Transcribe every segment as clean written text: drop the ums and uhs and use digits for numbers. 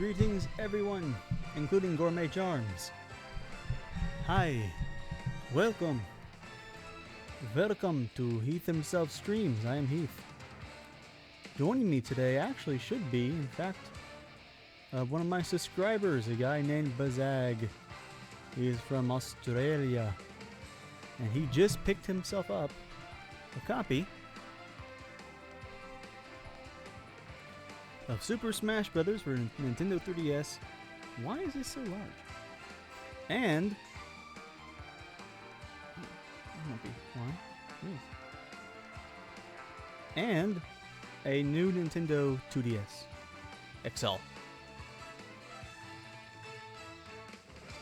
Greetings everyone, including Gourmet Charms. Hi, welcome. Welcome to Heath Himself Streams. I am Heath. Joining me today actually should be, in fact, one of my subscribers, a guy named BAZAG. He is from Australia, and he just picked himself up a copy of Super Smash Bros. For Nintendo 3DS. Why is this so large? And might be one. And a new Nintendo 2DS XL.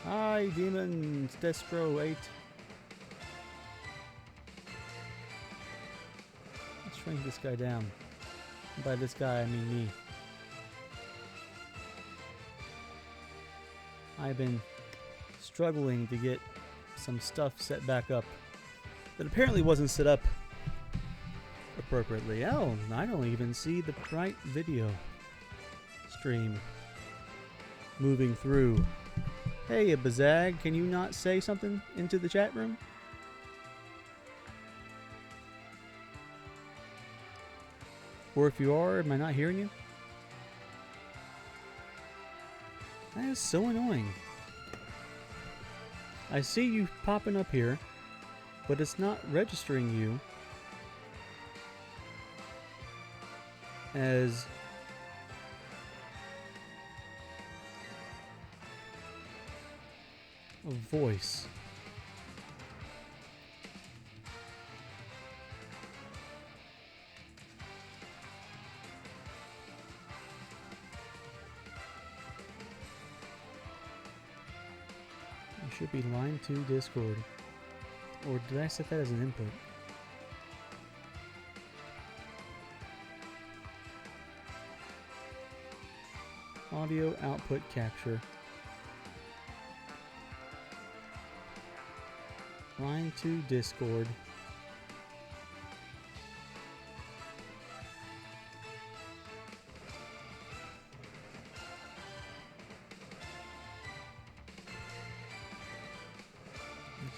Hi, Demons Destro 8. Let's shrink this guy down. By this guy, I mean me. I've been struggling to get some stuff set back up that apparently wasn't set up appropriately. Oh, I don't even see the right video stream moving through. Hey, BAZAG, can you not say something into the chat room? Or if you are, am I not hearing you? That is so annoying. I see you popping up here, but it's not registering you as a voice. Should be line 2 Discord. Or did I set that as an input? Audio output capture. Line 2 Discord.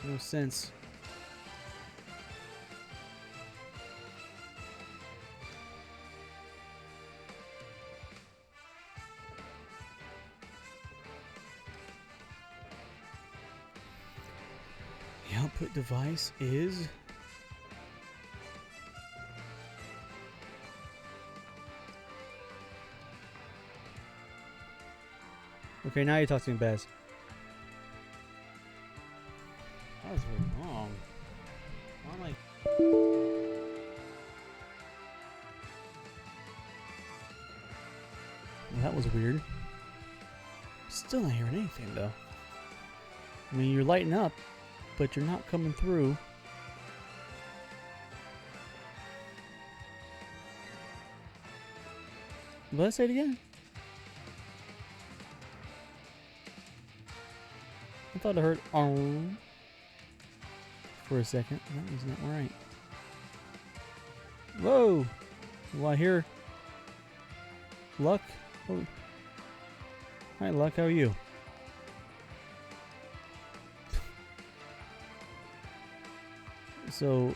No sense. The output device is okay. Now you're talking Baz. That was very wrong. Why am I? Well, that was weird. Still not hearing anything though. I mean, you're lighting up, but you're not coming through. Let's say it again. I thought I heard for a second. That was not right. Whoa! Well, I hear Luck. Oh. Hi, Luck. How are you? So,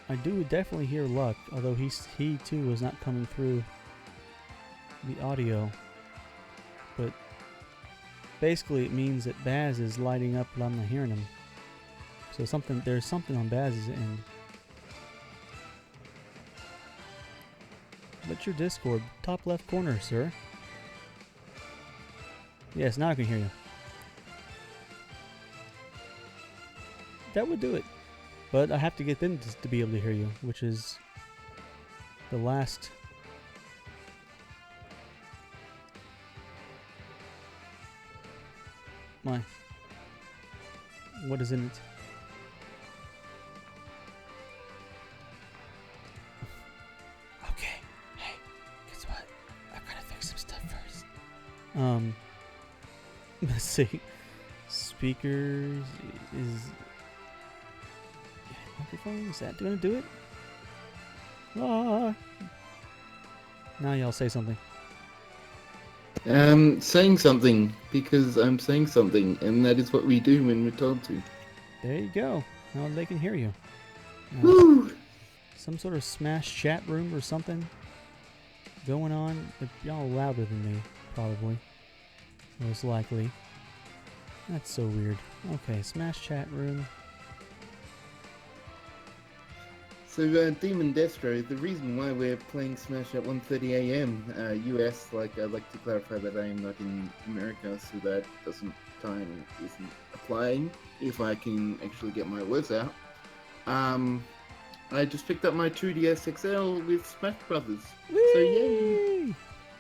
I do definitely hear Luck, although he too was not coming through the audio. But basically, it means that Baz is lighting up, but I'm not hearing him. So there's something on Baz's end. What's your Discord? Top left corner, sir. Yes, now I can hear you. That would do it. But I have to get them to be able to hear you, which is the last. What is in it? Let's see. Speakers is microphone. Is that gonna do it? Ah. Now y'all say something. Saying something because I'm saying something, and that is what we do when we're told to. There you go. Now they can hear you. Now, Woo! some sort of smash chat room or something going on. Y'all louder than me, probably. Most likely. That's so weird. Okay, smash chat room. So, Demon Destro, the reason why we're playing Smash at 1:30 a.m. US, like I'd like to clarify that I am not in America, so that time isn't applying. If I can actually get my words out, I just picked up my 2DS XL with Smash Brothers. Whee! So yay!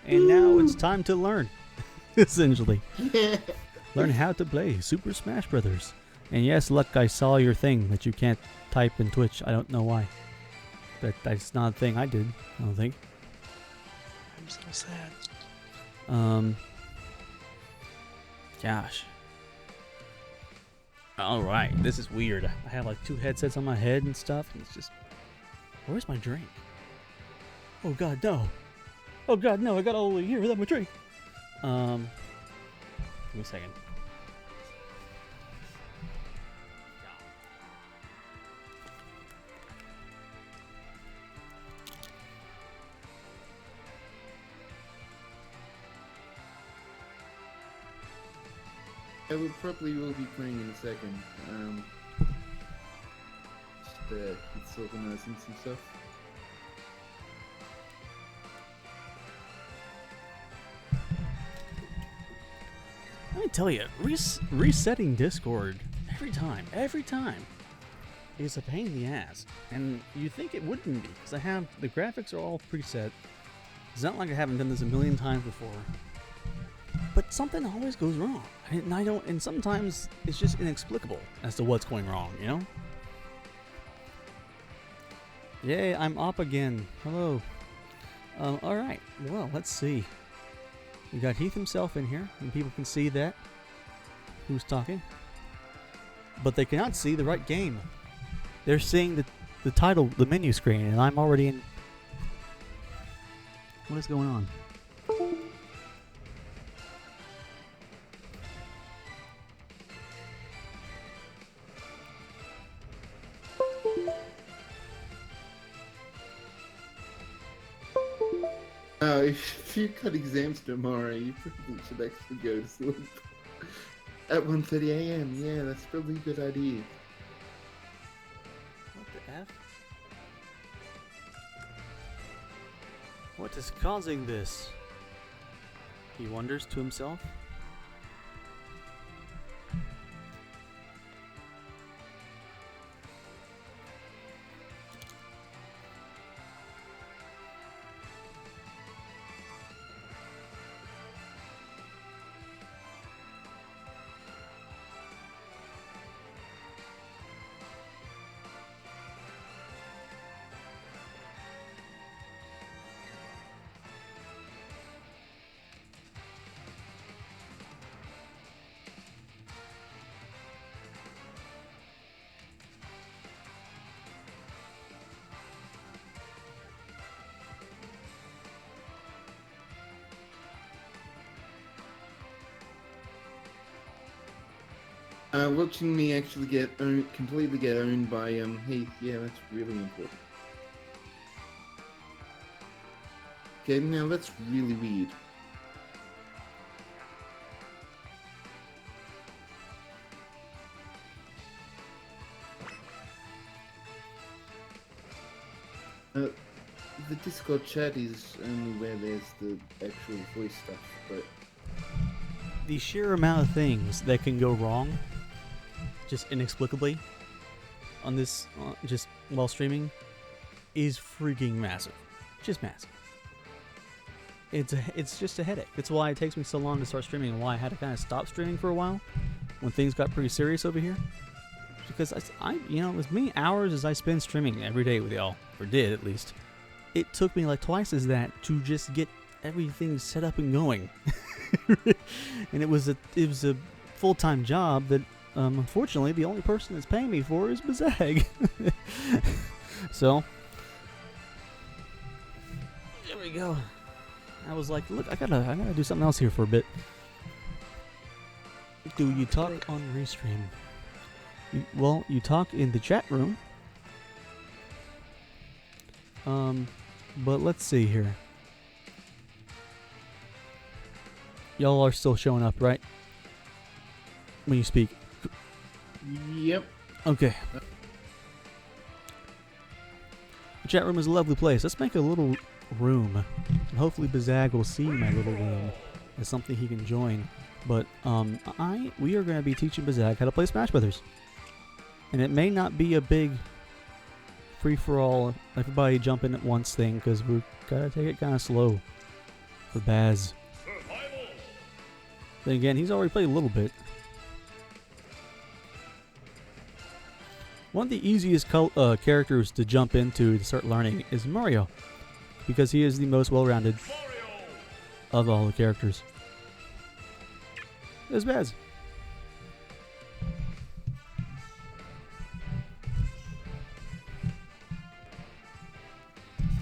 And now it's time to learn, essentially. Yeah. Learn how to play Super Smash Brothers. And yes, look, I saw your thing that you can't type in Twitch. I don't know why. That's not a thing I did, I don't think. I'm so sad. Gosh. Alright, this is weird. I have like 2 headsets on my head and stuff, and it's just... Where's my drink? Oh god, no. Oh god, no, I got all the way here without my drink. Give me a second. I probably will be playing in a second. It's organizing some stuff. Let me tell you, resetting Discord every time is a pain in the ass. And you think it wouldn't be, because the graphics are all preset. It's not like I haven't done this a million times before. But something always goes wrong. And sometimes it's just inexplicable as to what's going wrong, you know? Yay, I'm up again. Hello. Alright, well, let's see. We got Heath himself in here, and people can see that. Who's talking? But they cannot see the right game. They're seeing the title, the menu screen, and I'm already in... What is going on? If you've got exams tomorrow, you probably should actually go to sleep at 1:30 a.m. Yeah, that's probably a good idea. What the F? What is causing this? He wonders to himself. Watching me actually completely get owned by Heath, yeah, that's really important. Okay, now that's really weird. The Discord chat is only where there's the actual voice stuff, but... The sheer amount of things that can go wrong, just inexplicably, on this, just while streaming, is freaking massive. Just massive. It's just a headache. That's why it takes me so long to start streaming, and why I had to kind of stop streaming for a while when things got pretty serious over here. Because as many hours as I spend streaming every day with y'all, or did at least, it took me like twice as that to just get everything set up and going. And it was a full-time job that unfortunately the only person that's paying me for is BAZAG. So there we go. I was like, look, I gotta do something else here for a bit. Do you talk on Restream? Well, you talk in the chat room. But let's see here. Y'all are still showing up, right? When you speak. Yep. Okay. The chat room is a lovely place. Let's make a little room. And hopefully BAZAG will see my little room as something he can join. But we are going to be teaching BAZAG how to play Smash Brothers. And it may not be a big free-for-all, everybody jump in at once thing, because we're gotta take it kind of slow for Baz. Then again, he's already played a little bit. One of the easiest characters to jump into to start learning is Mario, because he is the most well-rounded of all the characters. There's Baz.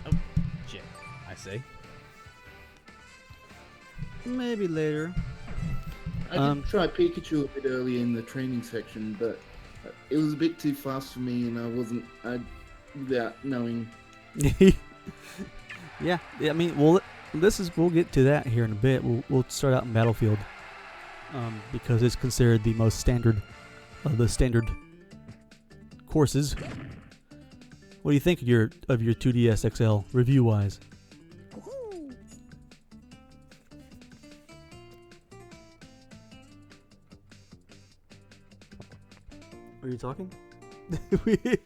Oh, shit. I say. Maybe later. I did try Pikachu a bit early in the training section, but it was a bit too fast for me, and without knowing. Yeah, I mean, we'll get to that here in a bit. We'll start out in Battlefield, because it's considered the most standard of the standard courses. What do you think of your 2DS XL review wise? Are you talking? I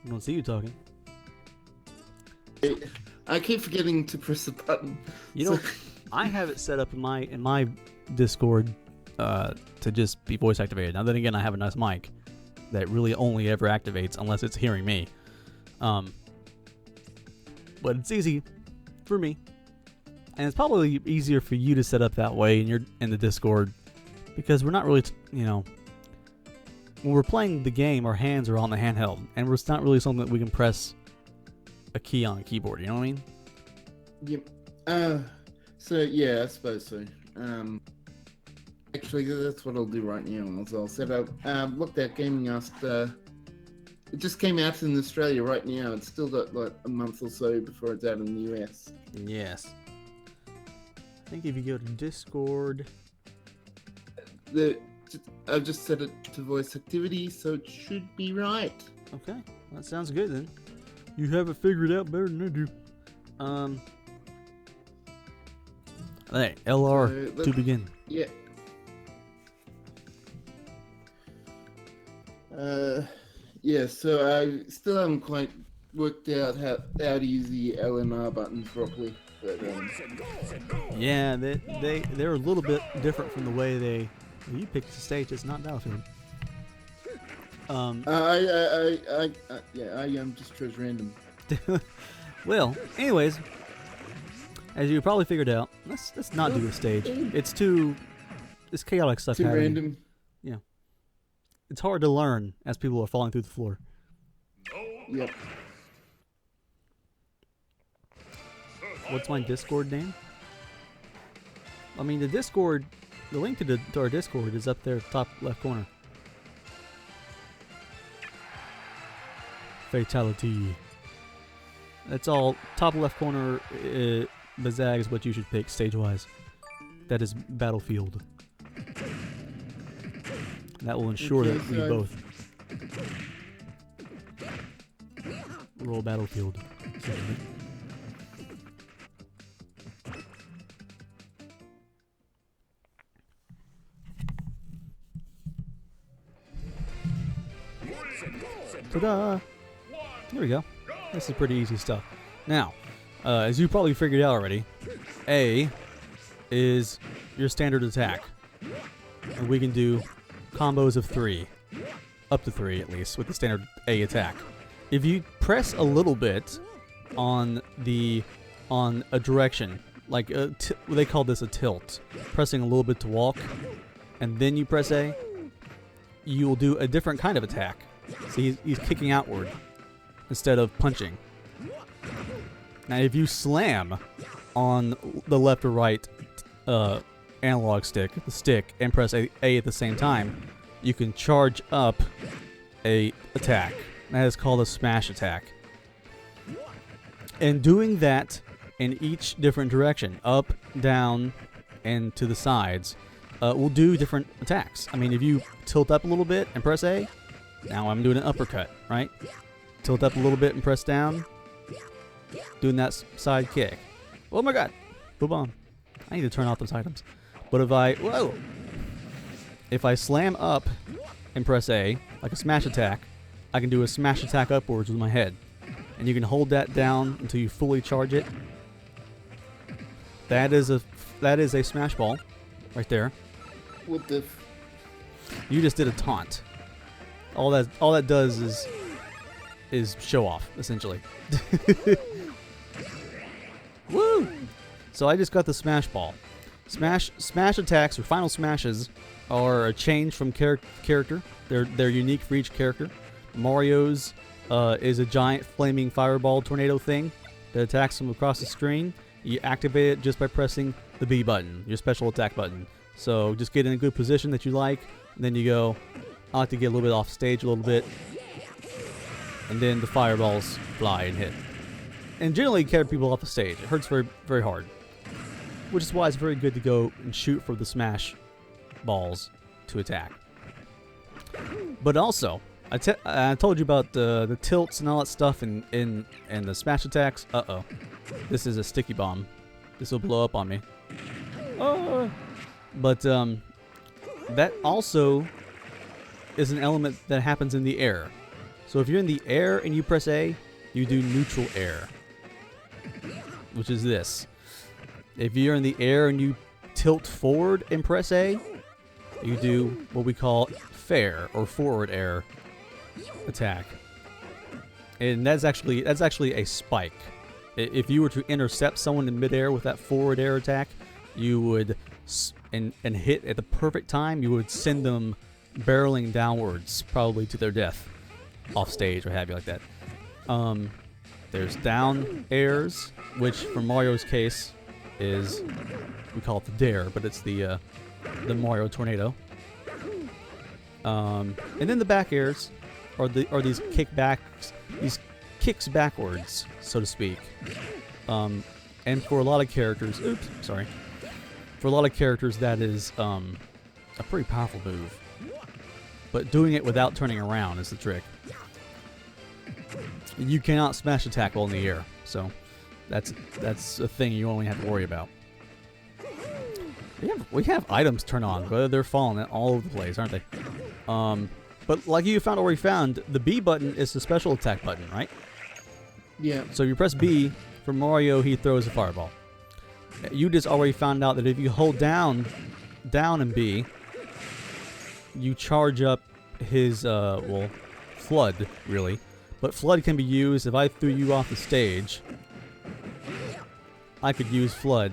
don't see you talking. I keep forgetting to press the button. You know, I have it set up in my Discord to just be voice activated. Now then again, I have a nice mic that really only ever activates unless it's hearing me. But it's easy for me. And it's probably easier for you to set up that way in the Discord, because we're not really, when we're playing the game, our hands are on the handheld, and it's not really something that we can press a key on a keyboard. You know what I mean? Yep. So yeah, I suppose so. Actually, that's what I'll do right now. I'll set up. Looked at Gaming Asked. It just came out in Australia right now. It's still got like a month or so before it's out in the US. Yes. I think if you go to Discord, I've just set it to voice activity, so it should be right. Okay, well, that sounds good then. You have it figured out better than I do. Hey, LR to begin. Yeah. Yeah. So I still haven't quite worked out how to use the L and R buttons properly. But, yeah, they're a little bit different from the way you picked the stage. It's not Battlefield. I just chose random. Well, anyways, as you probably figured out, let's not do a stage. It's chaotic stuff Too happening. random. Yeah, it's hard to learn as people are falling through the floor. Yep. What's my Discord name? I mean, the link to our Discord is up there, top left corner. Fatality. That's all. Top left corner. BAZAG is what you should pick stage-wise. That is Battlefield. That will ensure Okay, that we so both roll Battlefield. Ta-da! There we go. This is pretty easy stuff. Now, as you probably figured out already, A is your standard attack. And we can do combos of 3. Up to 3 at least, with the standard A attack. If you press a little bit on a direction, like they call this a tilt, pressing a little bit to walk, and then you press A, you will do a different kind of attack. See, he's kicking outward instead of punching. Now, if you slam on the left or right analog stick, the stick, and press A at the same time, you can charge up a attack. That is called a smash attack. And doing that in each different direction, up, down, and to the sides, will do different attacks. I mean, if you tilt up a little bit and press A, now I'm doing an uppercut, right? Tilt up a little bit and press down, doing that side kick. Oh my god, boom! I need to turn off those items. But if I slam up and press A, like a smash attack, I can do a smash attack upwards with my head. And you can hold that down until you fully charge it. That is a smash ball right there. What the? You just did a taunt. All that does is show off, essentially. Woo! So I just got the smash ball. Smash attacks or final smashes are a change from character. They're unique for each character. Mario's is a giant flaming fireball tornado thing that attacks from across the screen. You activate it just by pressing the B button, your special attack button. So just get in a good position that you like, and then you go, I like to get a little bit off stage a little bit, and then the fireballs fly and hit. And generally carry people off the stage. It hurts very, very hard. Which is why it's very good to go and shoot for the smash balls to attack. But also, I told you about the tilts and all that stuff in the smash attacks. Uh-oh. This is a sticky bomb. This will blow up on me. But that also is an element that happens in the air. So if you're in the air and you press A, you do neutral air, which is this. If you're in the air and you tilt forward and press A, you do what we call fair or forward air attack. And that's actually a spike. If you were to intercept someone in midair with that forward air attack, you would and hit at the perfect time, you would send them barreling downwards, probably to their death, off stage or have you like that. There's down airs, which for Mario's case is, we call it the dare, but it's the Mario tornado. And then the back airs are these kickbacks, these kicks backwards, so to speak. And for a lot of characters, for a lot of characters that is a pretty powerful move. But doing it without turning around is the trick. You cannot smash attack while in the air, so that's a thing you only have to worry about. We have items turn on, but they're falling all over the place, aren't they? But like you already found, the B button is the special attack button, right? Yeah. So you press B, for Mario, he throws a fireball. You just already found out that if you hold down and B, you charge up his, Flood, really. But Flood can be used, if I threw you off the stage, I could use Flood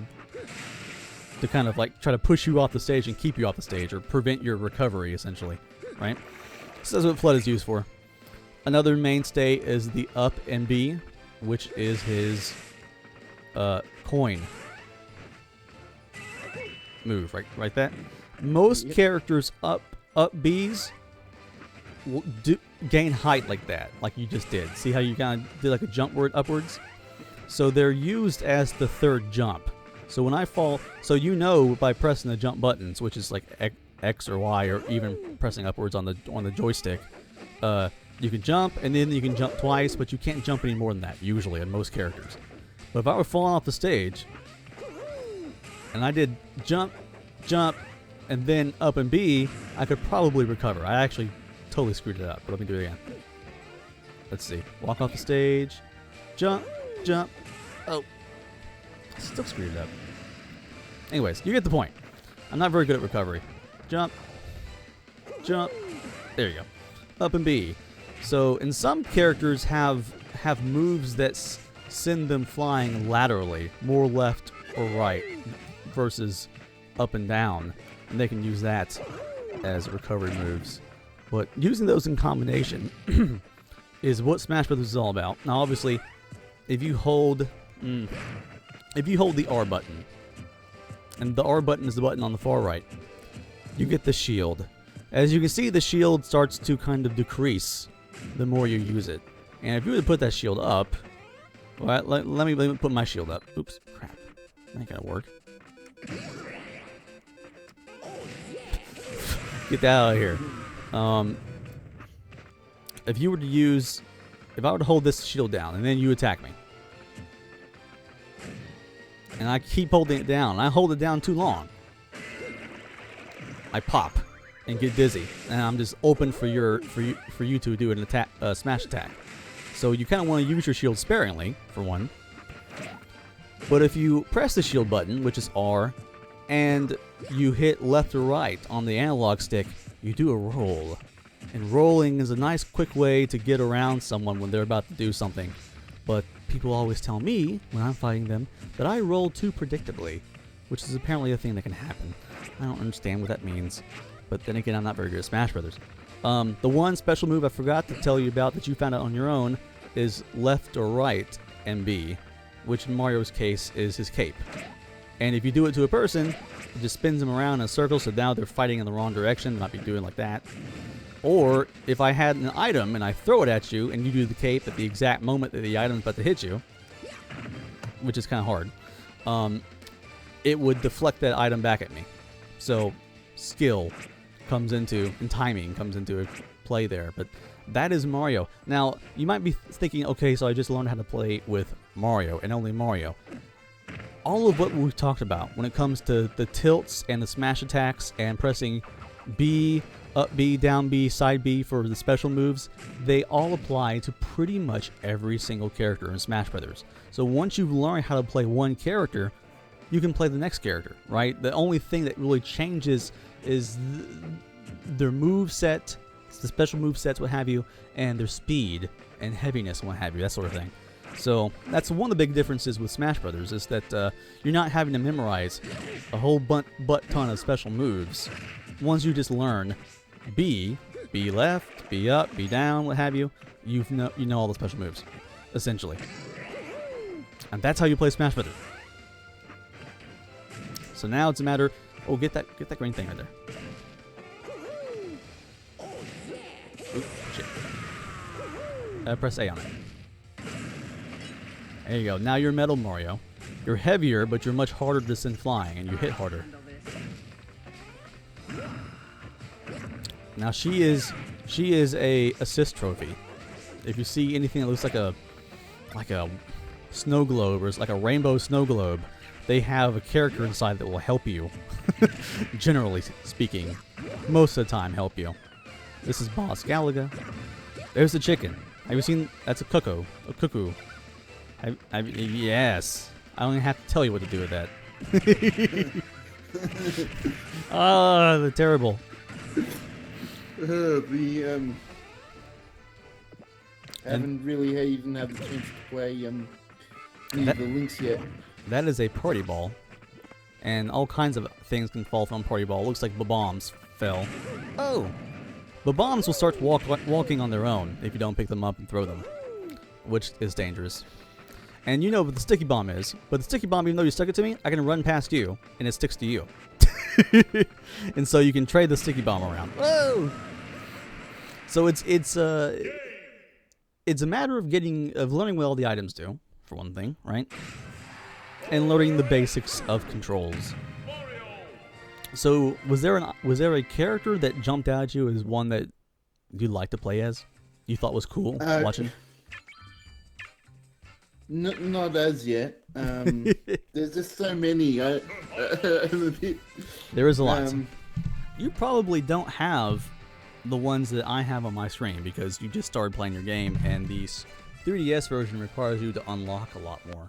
to kind of like try to push you off the stage and keep you off the stage, or prevent your recovery, essentially, right? So that's what Flood is used for. Another mainstay is the up and B, which is his coin move, right? That most characters up Bs will gain height like that, like you just did. See how you kind of did like a jump word upwards? So they're used as the third jump. So when I fall, so you know by pressing the jump buttons, which is like X or Y, or even pressing upwards on the joystick, you can jump, and then you can jump twice, but you can't jump any more than that, usually, on most characters. But if I were falling off the stage, and I did jump, and then up and B, I could probably recover. I actually totally screwed it up, but let me do it again. Let's see. Walk off the stage, jump. Oh, still screwed it up. Anyways, you get the point. I'm not very good at recovery. Jump. There you go. Up and B. So, and some characters have moves that send them flying laterally, more left or right, versus up and down, and they can use that as recovery moves. But using those in combination is what Smash Brothers is all about. Now, obviously, if you hold the R button, and the R button is the button on the far right, you get the shield. As you can see, the shield starts to kind of decrease the more you use it. And if you were to put that shield up, well, let me put my shield up. Oops, crap, that ain't gonna work. Get that out of here. If I were to hold this shield down and then you attack me, and I keep holding it down, and I hold it down too long, I pop and get dizzy, and I'm just open for you to do an attack, smash attack. So you kind of want to use your shield sparingly, for one. But if you press the shield button, which is R, and you hit left or right on the analog stick, you do a roll. And rolling is a nice quick way to get around someone when they're about to do something. But people always tell me, when I'm fighting them, that I roll too predictably, which is apparently a thing that can happen. I don't understand what that means. But then again, I'm not very good at Smash Brothers. The one special move I forgot to tell you about that you found out on your own is left or right MB, which in Mario's case is his cape. And if you do it to a person, it just spins them around in a circle, so now they're fighting in the wrong direction, not be doing like that. Or if I had an item and I throw it at you and you do the cape at the exact moment that the item's about to hit you, which is kind of hard, it would deflect that item back at me. So skill comes into, and timing comes into play there. But that is Mario. Now, you might be thinking, okay, so I just learned how to play with Mario and only Mario. All of what we've talked about when it comes to the tilts and the smash attacks and pressing B, up B, down B, side B for the special moves, they all apply to pretty much every single character in Smash Brothers. So once you've learned how to play one character, you can play the next character, right? The only thing that really changes is their move set, the special move sets, what have you, and their speed and heaviness and what have you, that sort of thing. So that's one of the big differences with Smash Brothers, is that you're not having to memorize a whole butt ton of special moves. Once you just learn B left, B up, B down, what have you, you know all the special moves, essentially. And that's how you play Smash Brothers. So now it's a matter. Oh, get that green thing right there. Oop, shit. Press A on it. There you go. Now you're Metal Mario. You're heavier, but you're much harder to send flying, and you hit harder. Now she is a assist trophy. If you see anything that looks like a snow globe, or it's like a rainbow snow globe, they have a character inside that will help you. Generally speaking, most of the time help you. This is Boss Galaga. There's the chicken. Have you seen? That's a cuckoo. A cuckoo. Yes. I don't even have to tell you what to do with that. Ah, they're terrible. Haven't really even had the chance to play any of the links yet. That is a party ball, and all kinds of things can fall from party ball. It looks like bombs fell. Oh, the bombs will start walking on their own if you don't pick them up and throw them, which is dangerous. And you know what the sticky bomb is, but the sticky bomb, even though you stuck it to me, I can run past you, and it sticks to you. And so you can trade the sticky bomb around. Whoa! So it's a matter of learning what all the items do, for one thing, right? And learning the basics of controls. So was there a character that jumped out at you as one that you'd like to play as? You thought was cool watching? Not as yet. There's just so many. There is a lot. You probably don't have the ones that I have on my screen because you just started playing your game, and the 3DS version requires you to unlock a lot more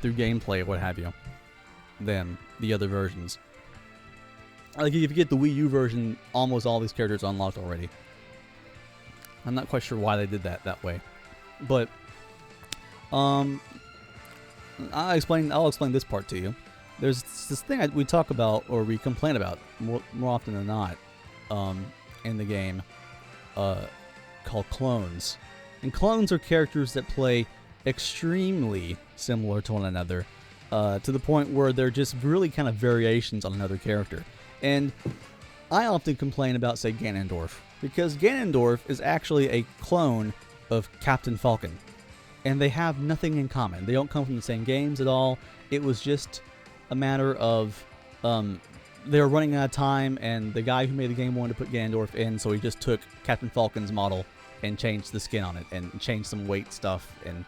through gameplay, what have you, than the other versions. Like if you get the Wii U version, almost all these characters are unlocked already. I'm not quite sure why they did that way. But I'll explain this part to you. There's this thing we talk about, or we complain about more often than not, in the game called clones. And clones are characters that play extremely similar to one another, to the point where they're just really kind of variations on another character. And I often complain about, say, Ganondorf, because Ganondorf is actually a clone of Captain Falcon, and they have nothing in common. They don't come from the same games at all. It was just a matter of they were running out of time, and the guy who made the game wanted to put Ganondorf in, so he just took Captain Falcon's model and changed the skin on it and changed some weight stuff, and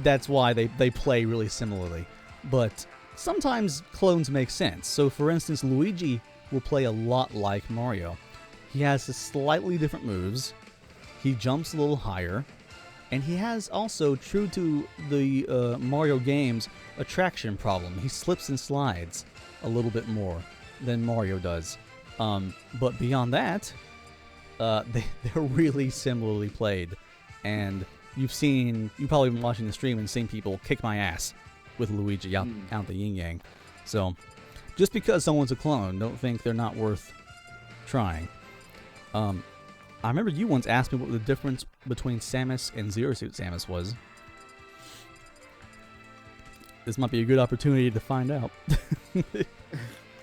that's why they play really similarly. But sometimes clones make sense. So for instance, Luigi will play a lot like Mario. He has slightly different moves, he jumps a little higher, and he has also, true to the Mario games, a traction problem. He slips and slides a little bit more than Mario does. But beyond that, they're really similarly played. And you've probably been watching the stream and seen people kick my ass with Luigi out the yin yang. So, just because someone's a clone, don't think they're not worth trying. I remember you once asked me what the difference between Samus and Zero Suit Samus was. This might be a good opportunity to find out.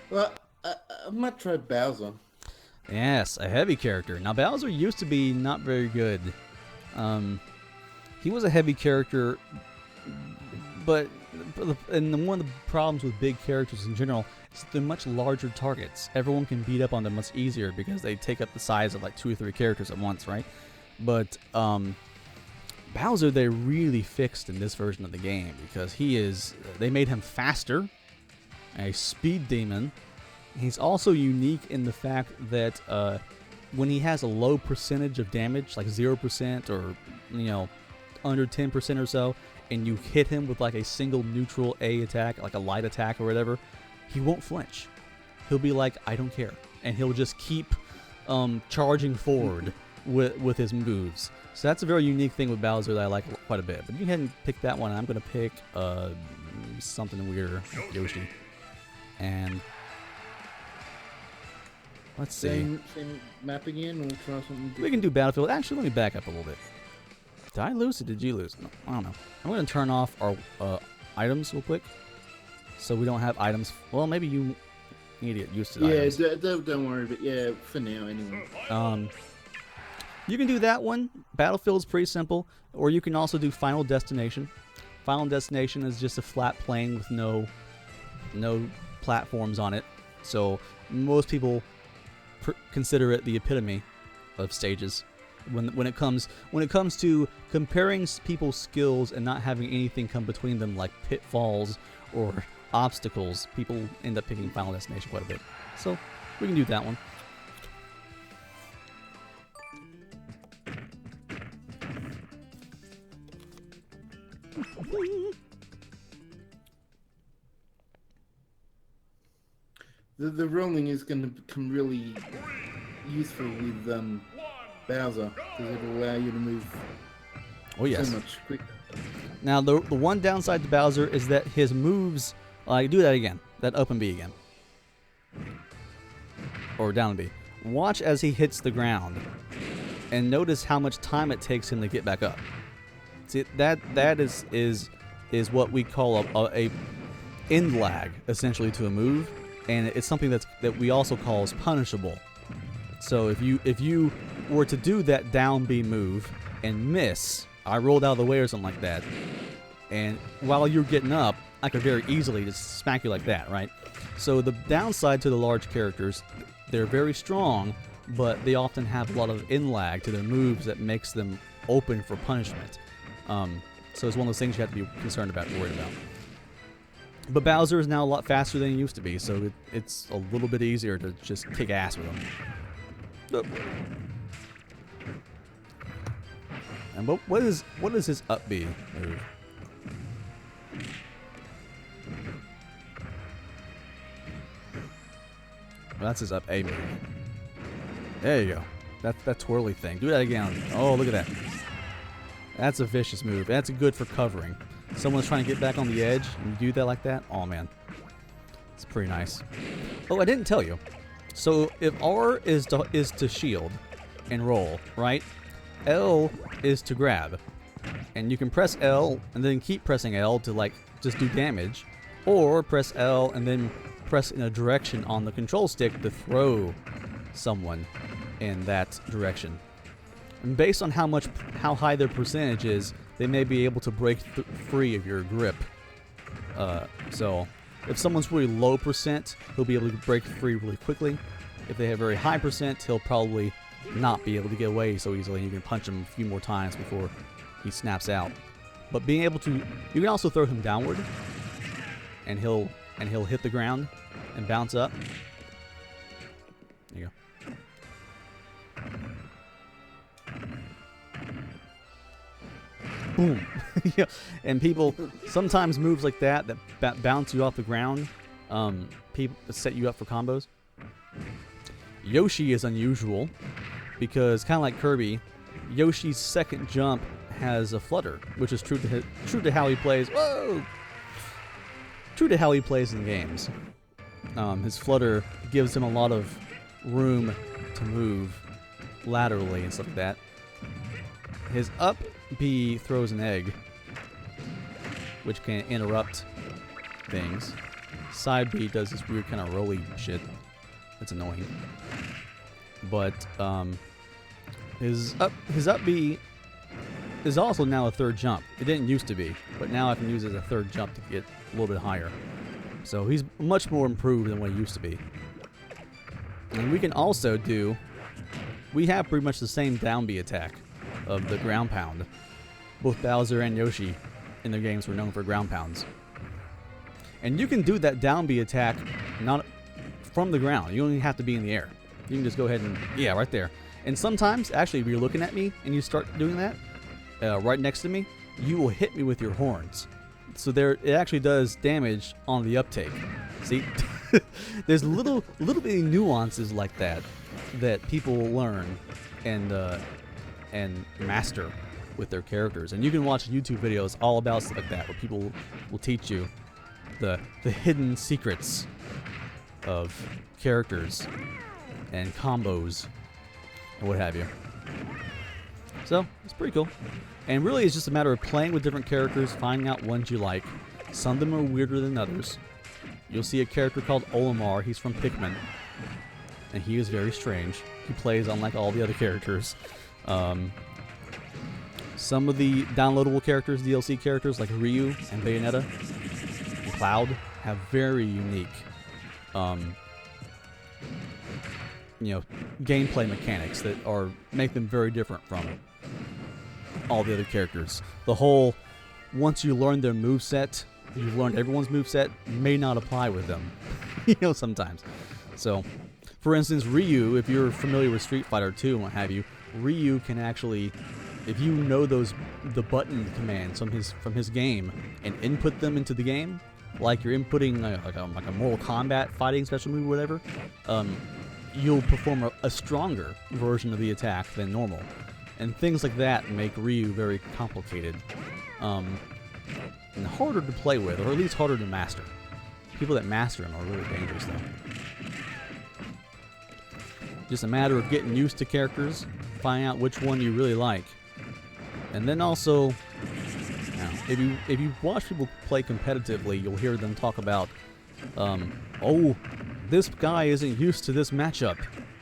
Well, I might try Bowser. Yes, a heavy character. Now, Bowser used to be not very good. He was a heavy character, but one of the problems with big characters in general is they're much larger targets. Everyone can beat up on them much easier because they take up the size of like 2 or 3 characters at once, right? But Bowser, they really fixed in this version of the game because they made him faster, a speed demon. He's also unique in the fact that when he has a low percentage of damage, like 0% or under 10% or so, and you hit him with like a single neutral A attack, like a light attack or whatever, he won't flinch. He'll be like, I don't care, and he'll just keep charging forward with his moves. So that's a very unique thing with Bowser that I like quite a bit. But you can go ahead and pick that one. I'm going to pick something weirder, Yoshi. And let's see. Same map again. We'll try something different. We can do Battlefield. Actually, let me back up a little bit. Did I lose or did you lose? No, I don't know. I'm going to turn off our items real quick, so we don't have items. Well, maybe you need to get used to the items. Yeah, don't worry. But yeah, for now anyway. You can do that one. Battlefield's pretty simple. Or you can also do Final Destination. Final Destination is just a flat plane with no platforms on it. So most people consider it the epitome of stages. When it comes to comparing people's skills and not having anything come between them, like pitfalls or obstacles, people end up picking Final Destination quite a bit. So we can do that one. The rolling is going to become really useful with Bowser, because it'll allow you to move so much quicker. Now, the one downside to Bowser is that his moves, do that again, that up and B again. Or down and B. Watch as he hits the ground, and notice how much time it takes him to get back up. See, that is what we call a end lag, essentially, to a move, and it's something that we also call as punishable. So if you were to do that down B move and miss, I rolled out of the way or something like that, and while you're getting up, I could very easily just smack you like that, right? So the downside to the large characters, they're very strong, but they often have a lot of end lag to their moves that makes them open for punishment. So it's one of those things you have to be concerned about, worried about. But Bowser is now a lot faster than he used to be, so it's a little bit easier to just kick ass with him. And what is his up B move? Well, that's his up A move. There you go. That twirly thing. Do that again. Oh, look at that. That's a vicious move. That's good for covering. Someone's trying to get back on the edge, and you do that like that. Oh man, it's pretty nice. Oh, I didn't tell you. So if R is to shield and roll, right? L is to grab. And you can press L and then keep pressing L to like just do damage. Or press L and then press in a direction on the control stick to throw someone in that direction. And based on how high their percentage is, they may be able to break free of your grip. So if someone's really low percent, he'll be able to break free really quickly. If they have very high percent, he'll probably not be able to get away so easily. You can punch him a few more times before he snaps out. But being able to, you can also throw him downward, and he'll hit the ground and bounce up. There you go. Boom. Yeah. And people sometimes moves like that bounce you off the ground. People set you up for combos. Yoshi is unusual because kind of like Kirby, Yoshi's second jump has a flutter, which is true to how he plays. Whoa! True to how he plays in games. His flutter gives him a lot of room to move laterally and stuff like that. His up B throws an egg, which can interrupt things. Side B does this weird kind of rolly shit. That's annoying. But his up B is also now a third jump. It didn't used to be, but now I can use it as a third jump to get a little bit higher. So he's much more improved than what he used to be. And we can also do, we have pretty much the same down B attack of the ground pound. Both Bowser and Yoshi in their games were known for ground pounds. And you can do that down B attack not from the ground. You don't even have to be in the air. You can just go ahead and, yeah, right there. And sometimes, actually, if you're looking at me and you start doing that, right next to me, you will hit me with your horns. So it actually does damage on the uptake. See? There's little bitty nuances like that people learn and master with their characters. And you can watch YouTube videos all about stuff like that, where people will teach you the hidden secrets of characters and combos and what have you. So it's pretty cool. And really it's just a matter of playing with different characters, finding out ones you like. Some of them are weirder than others. You'll see a character called Olimar. He's from Pikmin, and he is very strange. He plays unlike all the other characters. Some of the downloadable characters, DLC characters like Ryu and Bayonetta and Cloud, have very unique gameplay mechanics that make them very different from all the other characters. The whole, once you learn their moveset, you've learned everyone's moveset, may not apply with them. Sometimes. So, for instance, Ryu, if you're familiar with Street Fighter 2 and what have you, Ryu can actually, if you know the button commands from his game and input them into the game, like you're inputting like a Mortal Kombat fighting special move or whatever, you'll perform a stronger version of the attack than normal. And things like that make Ryu very complicated. And harder to play with, or at least harder to master. People that master him are really dangerous, though. Just a matter of getting used to characters, finding out which one you really like. And then also, if you watch people play competitively, you'll hear them talk about, oh, this guy isn't used to this matchup.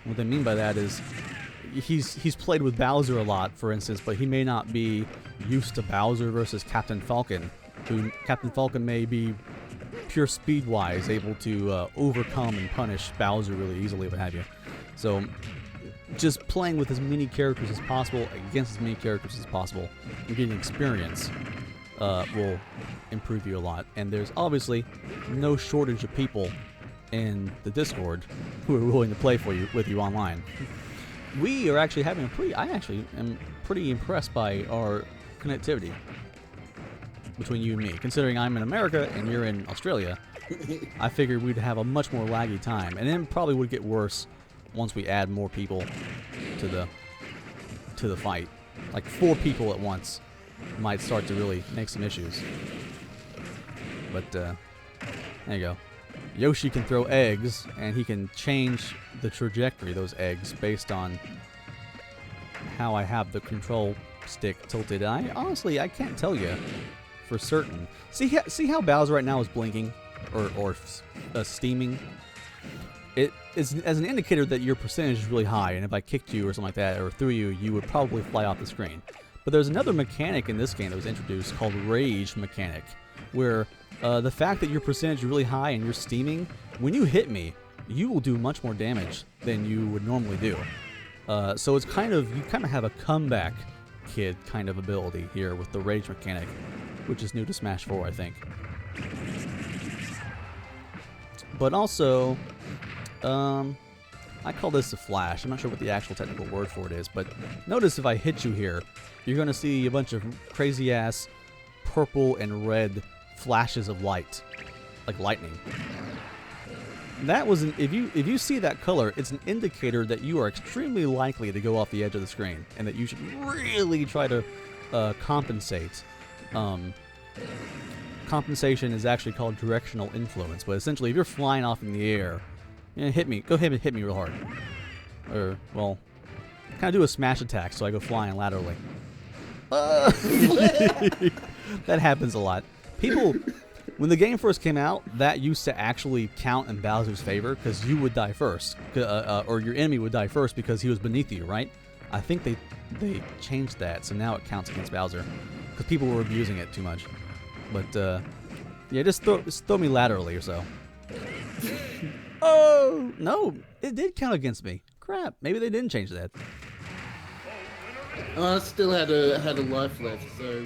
What they mean by that is, he's played with Bowser a lot, for instance, but he may not be used to Bowser versus Captain Falcon, who Captain Falcon may be pure speed-wise able to overcome and punish Bowser really easily, what have you. So just playing with as many characters as possible, against as many characters as possible, and getting experience will improve you a lot. And there's obviously no shortage of people in the Discord who are willing to play with you online. We are actually having I actually am pretty impressed by our connectivity between you and me. Considering I'm in America and you're in Australia, I figured we'd have a much more laggy time, and then probably would get worse once we add more people to the fight. Like 4 people at once might start to really make some issues. But there you go. Yoshi can throw eggs, and he can change the trajectory of those eggs based on how I have the control stick tilted. I honestly, I can't tell you for certain. See how Bowser right now is blinking or steaming? It is as an indicator that your percentage is really high, and if I kicked you or something like that, or threw you, you would probably fly off the screen. But there's another mechanic in this game that was introduced called Rage Mechanic, where the fact that your percentage is really high and you're steaming, when you hit me, you will do much more damage than you would normally do. So it's kind of, you kind of have a comeback kid kind of ability here with the Rage Mechanic, which is new to Smash 4, I think. But also, I call this a flash. I'm not sure what the actual technical word for it is, but notice if I hit you here, you're going to see a bunch of crazy-ass purple and red flashes of light, like lightning. That was if you see that color, it's an indicator that you are extremely likely to go off the edge of the screen, and that you should really try to compensate. Compensation is actually called directional influence, but essentially, if you're flying off in the air, hit me. Go ahead and hit me real hard. Or, well, kind of do a smash attack, so I go flying laterally. That happens a lot. People, when the game first came out, that used to actually count in Bowser's favor, because you would die first, or your enemy would die first because he was beneath you, right? I think they changed that, so now it counts against Bowser, because people were abusing it too much. But, yeah, just throw me laterally or so. Oh, no, it did count against me. Crap, maybe they didn't change that. I still had a life left, so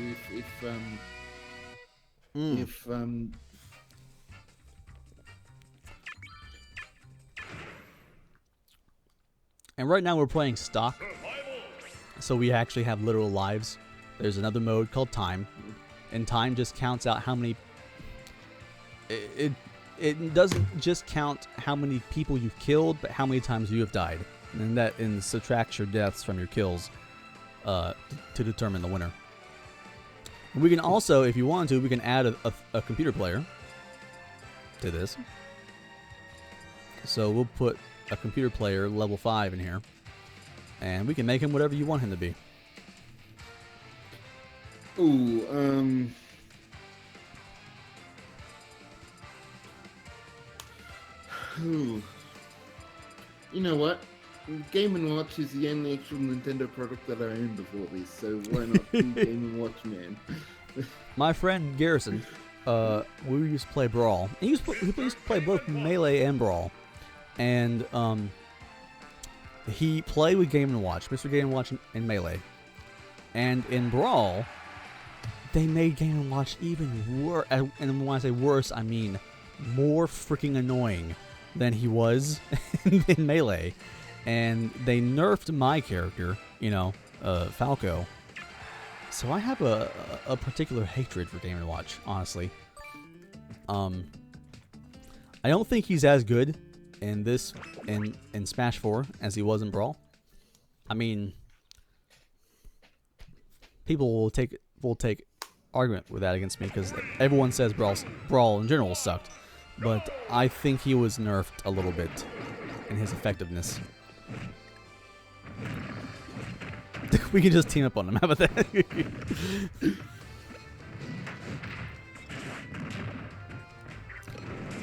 And right now we're playing stock, so we actually have literal lives. There's another mode called time, and time just counts out how many. It doesn't just count how many people you've killed, but how many times you have died, and subtracts your deaths from your kills to determine the winner. And we can also, if you want to, we can add a computer player to this. So we'll put a computer player level 5 in here, and we can make him whatever you want him to be. Ooh, you know what? Game & Watch is the only actual Nintendo product that I owned before this, so why not be Game & Watch man? My friend Garrison, we used to play Brawl. He used to play both Melee and Brawl. And he played with Game & Watch, Mr. Game & Watch and Melee. And in Brawl, they made Game & Watch even worse. And when I say worse, I mean more freaking annoying than he was in Melee. And they nerfed my character, Falco. So I have a particular hatred for Game & Watch, honestly. I don't think he's as good in this in Smash 4 as he was in Brawl. I mean, people will take argument with that against me because everyone says Brawl in general sucked, but I think he was nerfed a little bit in his effectiveness. We can just team up on him. How about that?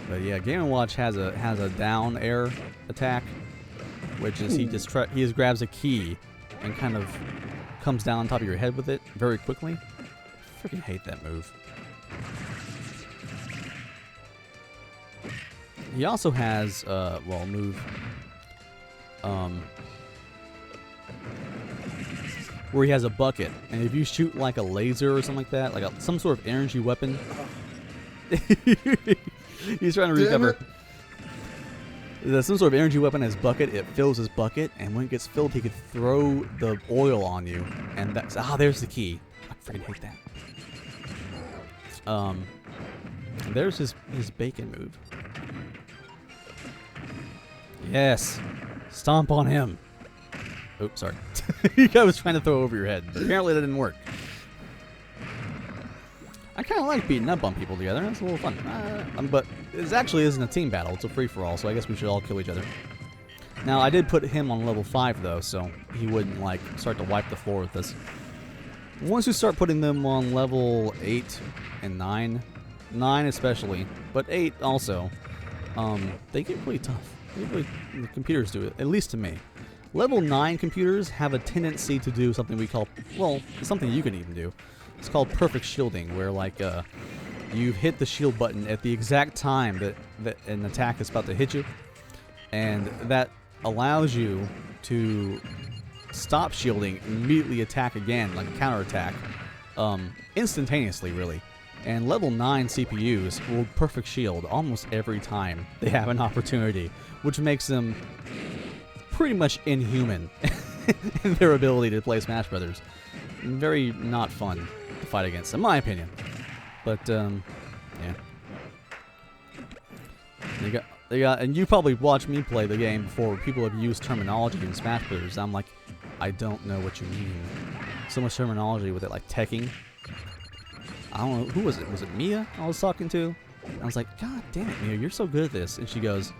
But yeah, Game & Watch has a down air attack, which is he just grabs a key and kind of comes down on top of your head with it very quickly. I freaking hate that move. He also has move where he has a bucket, and if you shoot like a laser or something like that, like some sort of energy weapon. He's trying to recover. There's some sort of energy weapon in his bucket. It fills his bucket, and when it gets filled, he could throw the oil on you. And that's there's the key. I freaking hate that. There's his bacon move. Yes, stomp on him. Oops, sorry. I was trying to throw over your head. Apparently that didn't work. I kind of like beating up on people together. It's a little fun. But it actually isn't a team battle. It's a free-for-all, so I guess we should all kill each other. Now, I did put him on level 5, though, so he wouldn't, like, start to wipe the floor with us. Once you start putting them on level 8 and 9, 9 especially, but 8 also, they get really tough. The computers do it, at least to me. Level 9 computers have a tendency to do something we call, well, something you can even do. It's called perfect shielding, where, like, you hit the shield button at the exact time that an attack is about to hit you, and that allows you to stop shielding and immediately attack again, like a counterattack, instantaneously, really. And level 9 CPUs will perfect shield almost every time they have an opportunity, which makes them pretty much inhuman in their ability to play Smash Brothers. Very not fun to fight against, in my opinion. But, yeah. And you probably watched me play the game before where people have used terminology in Smash Brothers. I'm like, I don't know what you mean. So much terminology with it, like teching. I don't know, who was it? Was it Mia I was talking to? And I was like, God damn it, Mia, you're so good at this. And she goes,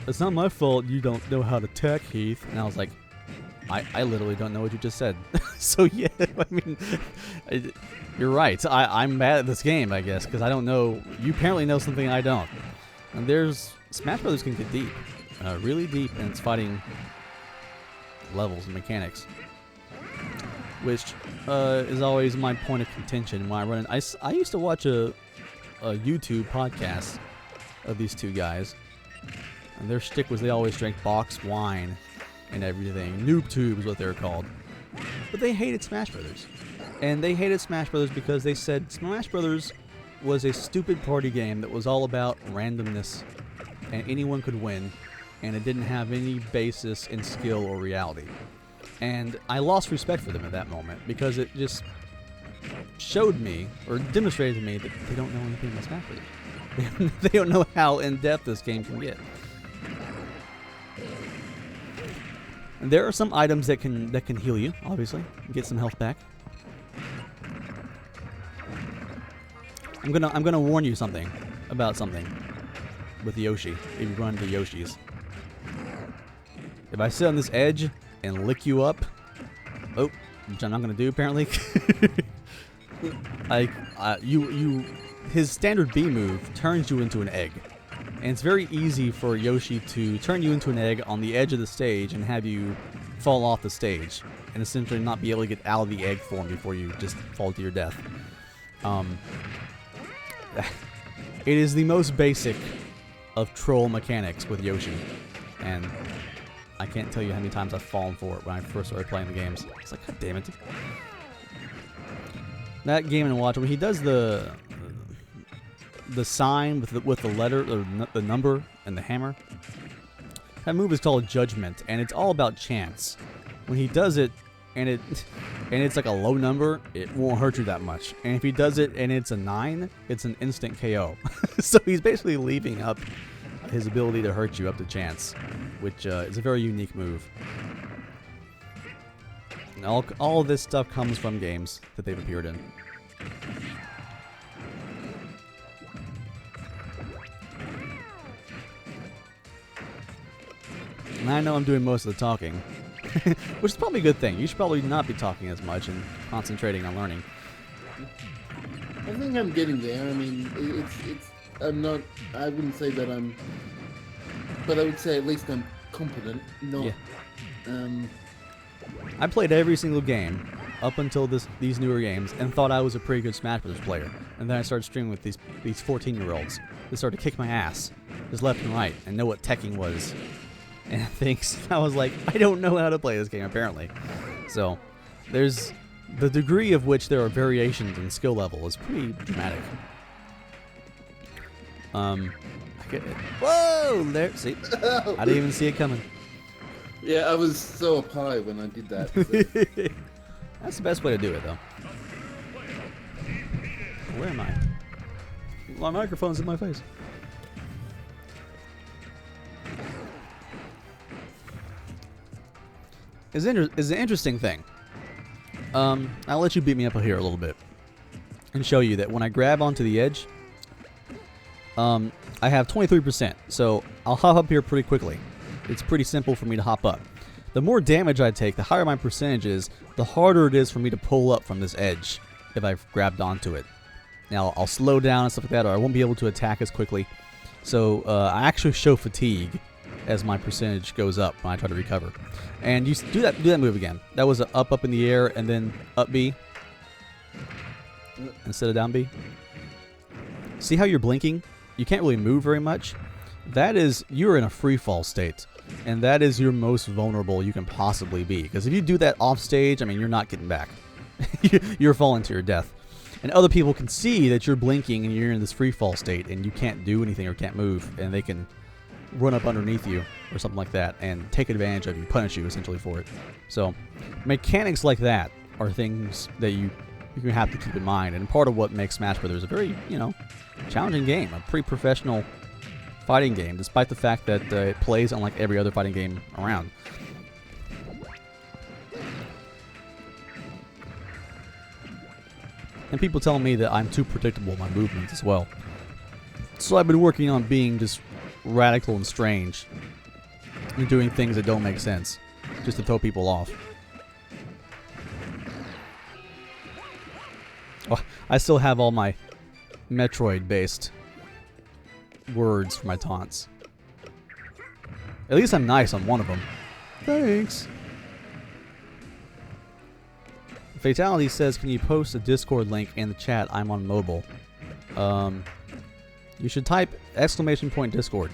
it's not my fault you don't know how to tech, Heath. And I was like, I literally don't know what you just said. So yeah, I mean, you're right. I'm bad at this game, I guess, because I don't know. You apparently know something I don't. And Smash Brothers can get deep, really deep in its fighting levels and mechanics, which is always my point of contention when I run it. I used to watch a YouTube podcast of these two guys, and their shtick was they always drank boxed wine and everything. Noob tube is what they were called. But they hated Smash Brothers. And they hated Smash Brothers because they said Smash Brothers was a stupid party game that was all about randomness and anyone could win, and it didn't have any basis in skill or reality. And I lost respect for them at that moment because it just showed me, or demonstrated to me, that they don't know anything about Smash Brothers. They don't know how in-depth this game can get. And there are some items that can heal you, obviously, get some health back. I'm gonna warn you about something with Yoshi. If you run into Yoshis, if I sit on this edge and lick you up, which I'm not gonna do apparently. His standard B move turns you into an egg. And it's very easy for Yoshi to turn you into an egg on the edge of the stage and have you fall off the stage and essentially not be able to get out of the egg form before you just fall to your death. It is the most basic of troll mechanics with Yoshi, and I can't tell you how many times I've fallen for it when I first started playing the games. It's like, God damn it. That Game & Watch, when he does the sign with the letter, or the number, and the hammer. That move is called Judgment, and it's all about chance. When he does it, and it's like a low number, it won't hurt you that much. And if he does it and it's a 9, it's an instant KO. So he's basically leaving up his ability to hurt you up to chance, which is a very unique move. And all of this stuff comes from games that they've appeared in. And I know I'm doing most of the talking, which is probably a good thing. You should probably not be talking as much and concentrating on learning. I think I'm getting there. I mean, I wouldn't say that I'm, but I would say at least I'm competent. Yeah. I played every single game up until these newer games and thought I was a pretty good Smash Bros. Player. And then I started streaming with these 14-year-olds. They started to kick my ass, just left and right, and know what teching was. And things. I was like, I don't know how to play this game, apparently. So, there's the degree of which there are variations in skill level is pretty dramatic. Whoa! There, see? I didn't even see it coming. Yeah, I was so up high when I did that. So. That's the best way to do it, though. Where am I? My microphone's in my face. Is an interesting thing. I'll let you beat me up here a little bit. and show you that when I grab onto the edge, I have 23%, so I'll hop up here pretty quickly. It's pretty simple for me to hop up. The more damage I take, the higher my percentage is, the harder it is for me to pull up from this edge if I've grabbed onto it. Now, I'll slow down and stuff like that, or I won't be able to attack as quickly. So, I actually show fatigue as my percentage goes up when I try to recover. And you do that move again. That was a up in the air, and then up B instead of down B. See how you're blinking? You can't really move very much. That is, you're in a free fall state. And that is your most vulnerable you can possibly be. Because if you do that off stage, I mean, you're not getting back. You're falling to your death. And other people can see that you're blinking and you're in this free fall state and you can't do anything or can't move. And they can run up underneath you or something like that and take advantage of you, punish you essentially for it. So mechanics like that are things that you have to keep in mind. And part of what makes Smash Brothers a very, challenging game. A pretty professional fighting game, despite the fact that it plays unlike every other fighting game around. And people tell me that I'm too predictable in my movements as well. So I've been working on being just radical and strange and doing things that don't make sense just to throw people off. Oh, I still have all my Metroid-based words for my taunts. At least I'm nice on one of them. Thanks. Fatality says, can you post a Discord link in the chat? I'm on mobile. You should type !Discord.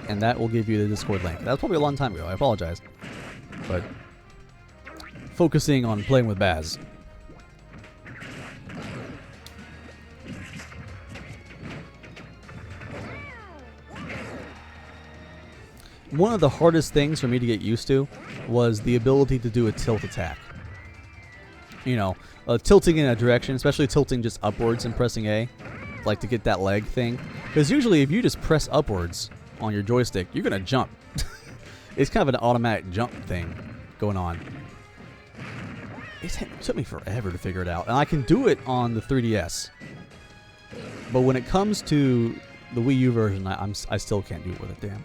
And that will give you the Discord link. That was probably a long time ago. I apologize. But focusing on playing with Baz. One of the hardest things for me to get used to was the ability to do a tilt attack. Tilting in a direction, especially tilting just upwards and pressing A, like to get that leg thing. Because usually if you just press upwards on your joystick, you're going to jump. It's kind of an automatic jump thing going on. It took me forever to figure it out. And I can do it on the 3DS. But when it comes to the Wii U version, I still can't do it with it, damn.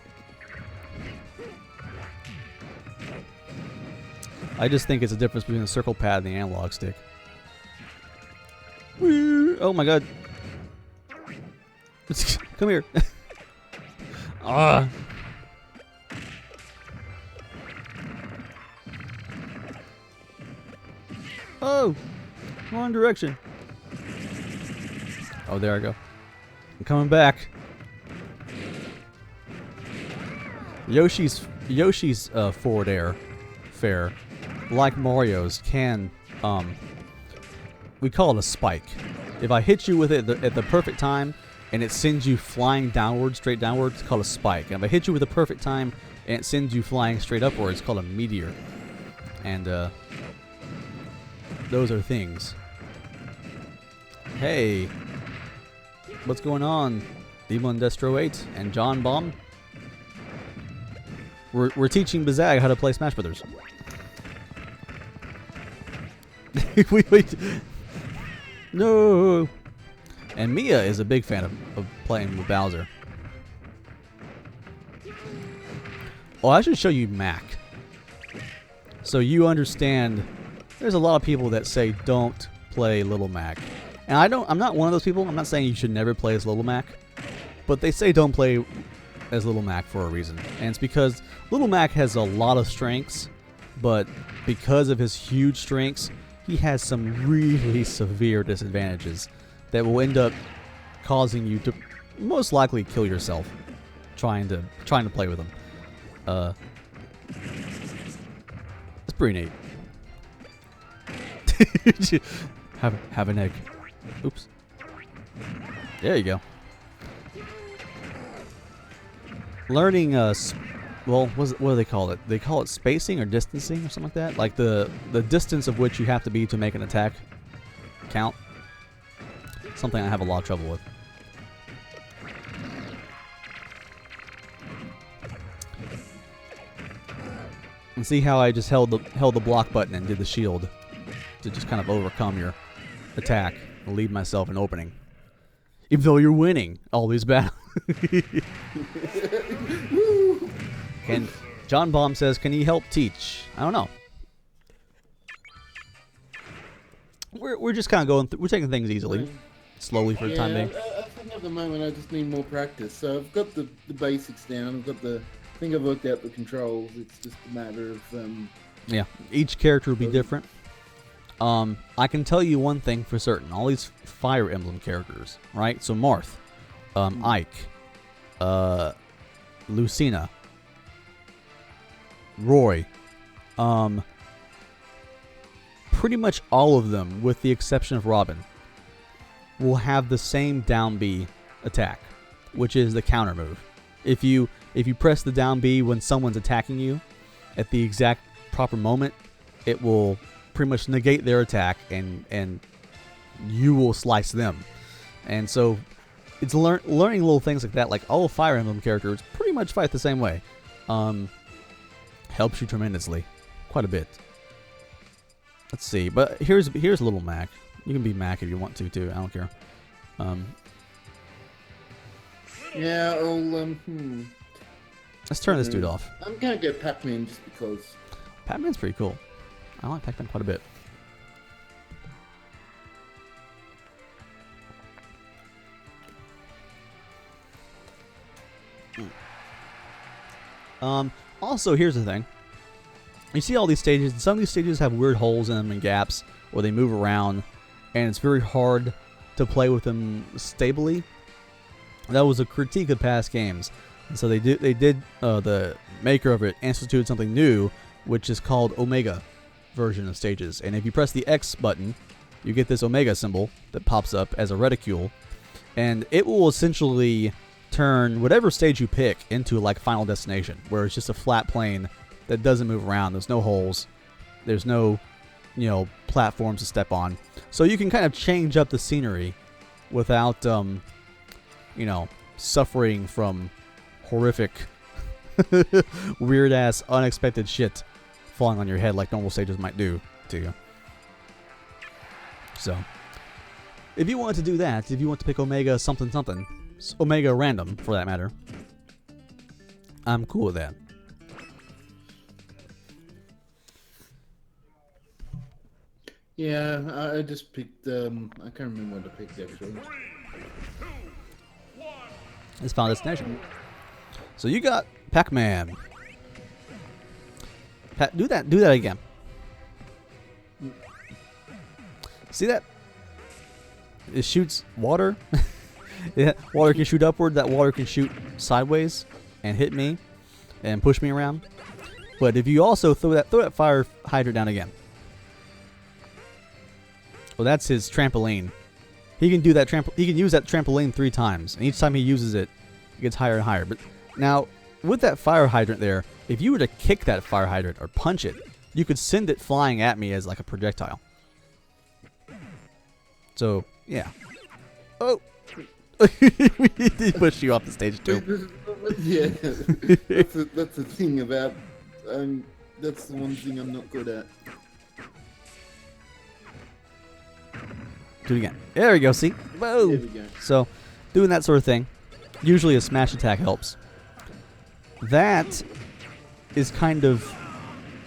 I just think it's a difference between the circle pad and the analog stick. Oh my god. Come here. Ah. Oh. Wrong direction. Oh, there I go. I'm coming back. Yoshi's forward air fair, like Mario's, can we call it a spike. If I hit you with it at the perfect time and it sends you flying downwards, straight downwards, it's called a spike. And if I hit you with the perfect time and it sends you flying straight upwards, it's called a meteor. And those are things. Hey, what's going on? Demon Destro 8 and John Baum. We're teaching BAZAG how to play Smash Brothers. Wait. No. And Mia is a big fan of playing with Bowser. Oh, I should show you Mac. So you understand, there's a lot of people that say don't play Little Mac. And I'm not one of those people. I'm not saying you should never play as Little Mac. But they say don't play as Little Mac for a reason. And it's because Little Mac has a lot of strengths, but because of his huge strengths, he has some really severe disadvantages that will end up causing you to most likely kill yourself trying to play with him. It's pretty neat. have an egg. Oops. There you go. Learning well, what do they call it? They call it spacing or distancing or something like that. Like the distance of which you have to be to make an attack count. Something I have a lot of trouble with. And see how I just held the block button and did the shield to just kind of overcome your attack and leave myself an opening. Even though you're winning all these battles. And John Baum says, can he help teach? I don't know. We're just kind of going through, we're taking things easily, slowly for the time being. I think at the moment I just need more practice. So I've got the basics down. I think I've worked out the controls. It's just a matter of yeah, each character will be different. I can tell you one thing for certain. All these Fire Emblem characters, right? So Marth, Ike, Lucina, Roy, pretty much all of them, with the exception of Robin, will have the same down B attack, which is the counter move. If you press the down B when someone's attacking you at the exact proper moment, it will pretty much negate their attack and you will slice them. And so it's learning little things like that. Like all Fire Emblem characters pretty much fight the same way. Helps you tremendously, quite a bit. Let's see, but here's little Mac. You can be Mac if you want to too. I don't care. yeah. Let's turn this dude off. I'm gonna get Pac-Man just because. Pac-Man's pretty cool. I like Pac-Man quite a bit. Also, here's the thing. You see all these stages, and some of these stages have weird holes in them and gaps, or they move around, and it's very hard to play with them stably. That was a critique of past games. And so the maker of it instituted something new, which is called Omega version of stages. And if you press the X button, you get this Omega symbol that pops up as a reticule, and it will essentially turn whatever stage you pick into like Final Destination, where it's just a flat plane that doesn't move around. There's no holes. There's no, platforms to step on. So you can kind of change up the scenery without, suffering from horrific, weird-ass, unexpected shit falling on your head like normal stages might do to you. So, if you want to do that, if you want to pick Omega something, Omega random for that matter, I'm cool with that. Yeah, I just picked, I can't remember what I picked actually. It's Final Destination. So you got Pac-Man. Do that again. See that? It shoots water. Yeah, water can shoot upward. That water can shoot sideways and hit me and push me around. But if you also throw that fire hydrant down again. Well, that's his trampoline. He can do that he can use that trampoline 3 times, and each time he uses it, it gets higher and higher. But now, with that fire hydrant there, if you were to kick that fire hydrant or punch it, you could send it flying at me as like a projectile. So, yeah. Oh! He pushed you off the stage too. Yeah, that's the thing about, that's the one thing I'm not good at. Do it again. There we go, see? Whoa! There we go. So, doing that sort of thing. Usually a smash attack helps. That is kind of...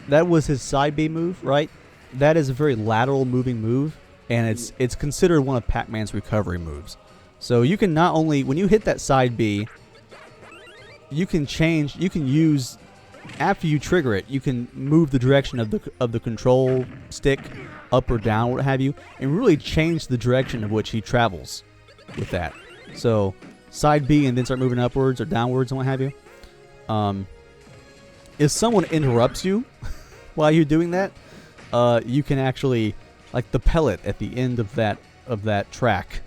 That was his side B move, right? That is a very lateral moving move, and it's considered one of Pac-Man's recovery moves. So you can not only... When you hit that side B, you can use... After you trigger it, you can move the direction of the control stick up or down, what have you, and really change the direction of which he travels with that. So, side B and then start moving upwards or downwards and what have you. If someone interrupts you while you're doing that, you can actually, like the pellet at the end of that track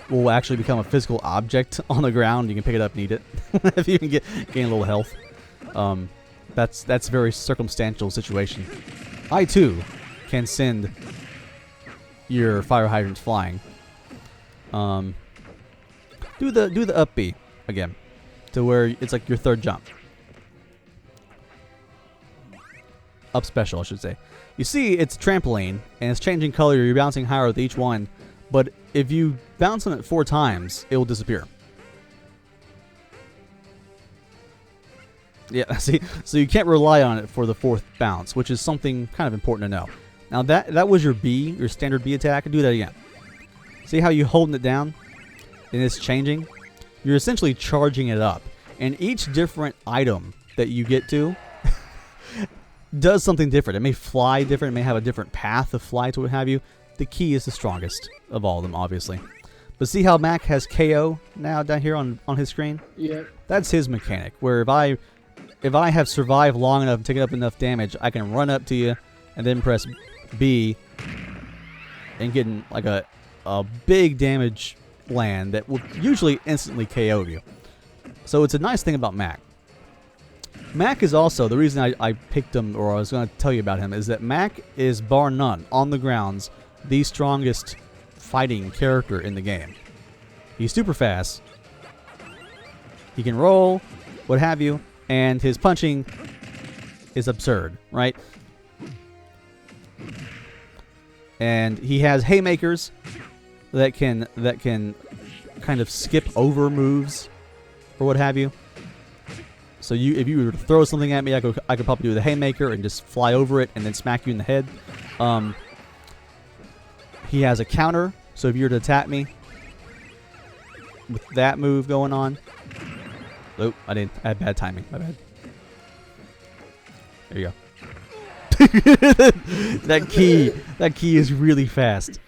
will actually become a physical object on the ground. You can pick it up and eat it if you can gain a little health. That's a very circumstantial situation. I too can send your fire hydrants flying. Do the up B again, to where it's like your third jump. Up special, I should say. You see, it's trampoline and it's changing color. You're bouncing higher with each one, But if you bounce on it 4 times, it will disappear. Yeah, see, so you can't rely on it for the 4th bounce, which is something kind of important to know. Now that was your B, your standard B attack. Do that again. See how you're holding it down and it's changing? You're essentially charging it up. And each different item that you get to does something different. It may fly different. It may have a different path of flight or what have you. The key is the strongest of all of them, obviously. But see how Mac has KO now down here on his screen? Yeah. That's his mechanic, where if I have survived long enough and taken up enough damage, I can run up to you and then press B and get in like a big damage land that will usually instantly KO you. So it's a nice thing about Mac. Mac is also, the reason I picked him, or I was going to tell you about him, is that Mac is bar none, on the grounds, the strongest fighting character in the game. He's super fast. He can roll, what have you, and his punching is absurd, right? And he has haymakers that can kind of skip over moves or what have you. So if you were to throw something at me, I could probably do the haymaker and just fly over it and then smack you in the head. He has a counter, so if you were to attack me with that move going on, oh, I had bad timing. My bad. There you go. That key is really fast.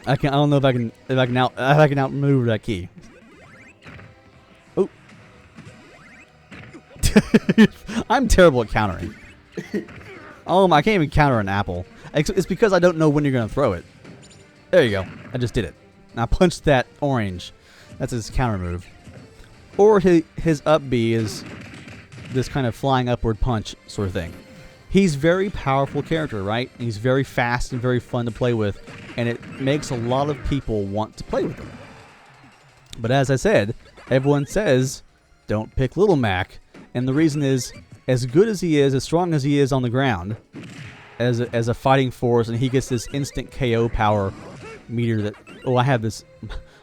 I don't know if I can outmaneuver that key. Oh. I'm terrible at countering. I can't even counter an apple. It's because I don't know when you're going to throw it. There you go. I just did it. Now punch that orange. That's his counter move. Or his up B is this kind of flying upward punch sort of thing. He's very powerful character, right? He's very fast and very fun to play with, and it makes a lot of people want to play with him. But as I said, everyone says, don't pick Little Mac, and the reason is, as good as he is, as strong as he is on the ground, as a fighting force, and he gets this instant KO power meter that, oh, I have this,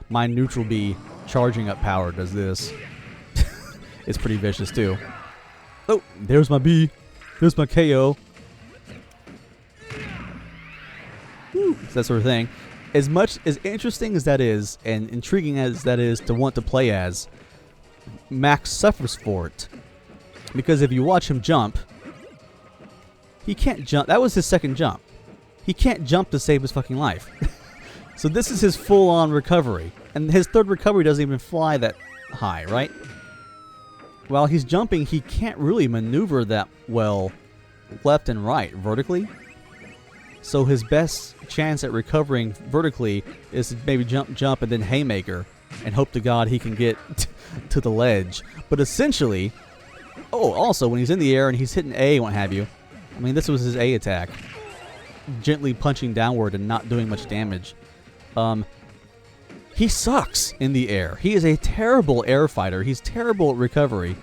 my neutral B charging up power does this. It's pretty vicious too. Oh, there's my B. There's my KO. Woo. It's that sort of thing. As much as interesting as that is, and intriguing as that is to want to play as, Max suffers for it. Because if you watch him jump, he can't jump. That was his second jump. He can't jump to save his fucking life. So this is his full-on recovery. And his third recovery doesn't even fly that high, right? While he's jumping, he can't really maneuver that well left and right vertically. So his best chance at recovering vertically is to maybe jump, and then haymaker, and hope to God he can get to the ledge. But essentially, also when he's in the air and he's hitting A and what have you, I mean, this was his A attack. Gently punching downward and not doing much damage. He sucks in the air. He is a terrible air fighter. He's terrible at recovery.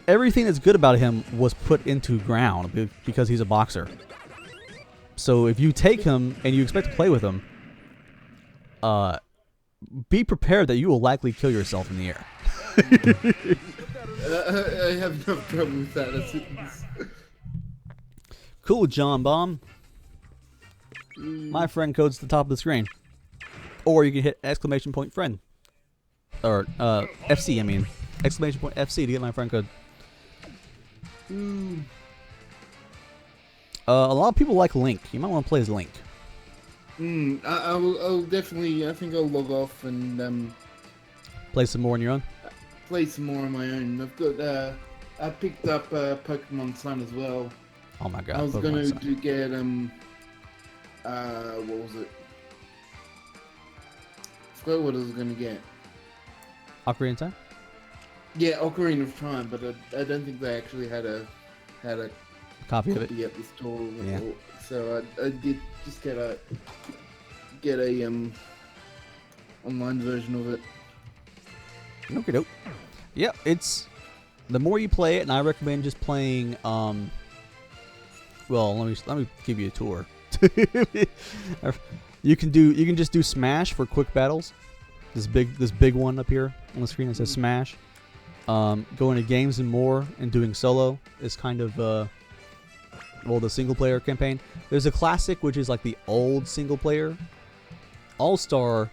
Everything that's good about him was put into ground because he's a boxer. So if you take him and you expect to play with him, be prepared that you will likely kill yourself in the air. I have no problem with that. Cool, John Bomb. My friend code's at the top of the screen. Or you can hit !friend. Or FC, I mean. !FC to get my friend code. A lot of people like Link. You might want to play as Link. I'll definitely, I think I'll log off and Play some more on your own? Play some more on my own. I've got, I picked up Pokemon Sun as well. Oh my god. I was Pokemon going Sun. to get, what was it? I forgot what I was going to get. Ocarina of Time? Yeah, Ocarina of Time, but I don't think they actually had a Copy of it? at the store. Yeah. So I did just get a online version of it. Okay, dope. Yep, it's the more you play it, and I recommend just playing. Well, let me give you a tour. You can just do Smash for quick battles. This big one up here on the screen that says Smash. Going to games and more and doing solo is kind of the single player campaign. There's a classic, which is like the old single player. All Star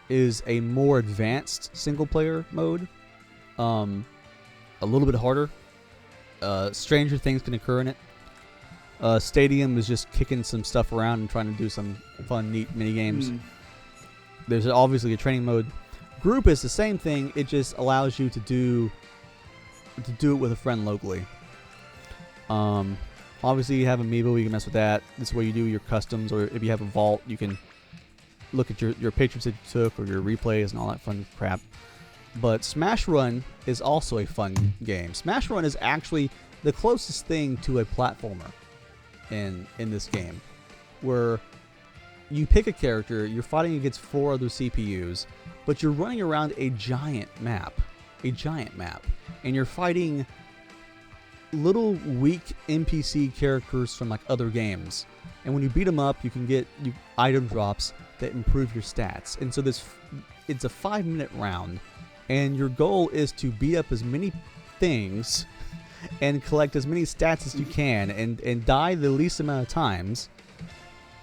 is a more advanced single player mode. A little bit harder. Stranger things can occur in it. Stadium is just kicking some stuff around and trying to do some fun, neat mini games. There's obviously a training mode. Group is the same thing. It just allows you to do it with a friend locally. Obviously, you have Amiibo. You can mess with that. This is where you do your customs, or if you have a vault, you can look at your pictures that you took or your replays and all that fun crap. But Smash Run is also a fun game. Smash Run is actually the closest thing to a platformer in this game, where you pick a character, you're fighting against 4 other CPUs, but you're running around a giant map, and you're fighting little weak NPC characters from like other games. And when you beat them up, you can get item drops that improve your stats. And so it's a 5-minute round, and your goal is to beat up as many things and collect as many stats as you can, and die the least amount of times,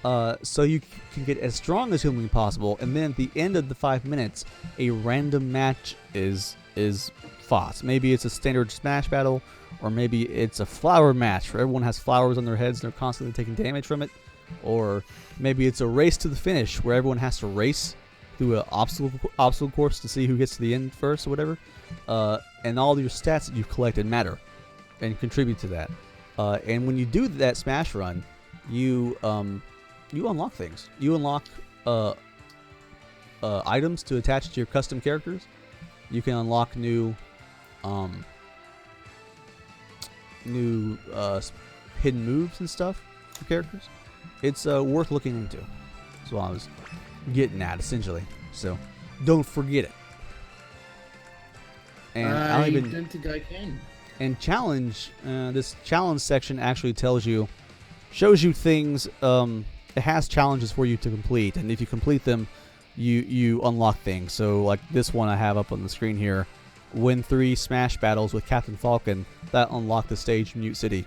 so you can get as strong as humanly possible. And then at the end of the 5 minutes, a random match is fought. Maybe it's a standard Smash battle, or maybe it's a flower match where everyone has flowers on their heads and they're constantly taking damage from it. Or maybe it's a race to the finish where everyone has to race through an obstacle course to see who gets to the end first or whatever. And all your stats that you've collected matter and contribute to that. And when you do that Smash Run, you unlock things. You unlock items to attach to your custom characters. You can unlock new hidden moves and stuff for characters. It's worth looking into. That's what I was getting at, essentially. So don't forget it. And I don't think I can. And challenge, this challenge section actually shows you things. It has challenges for you to complete, and if you complete them, you unlock things. So like this one I have up on the screen here, win 3 Smash battles with Captain Falcon. That unlocked the stage Mute City,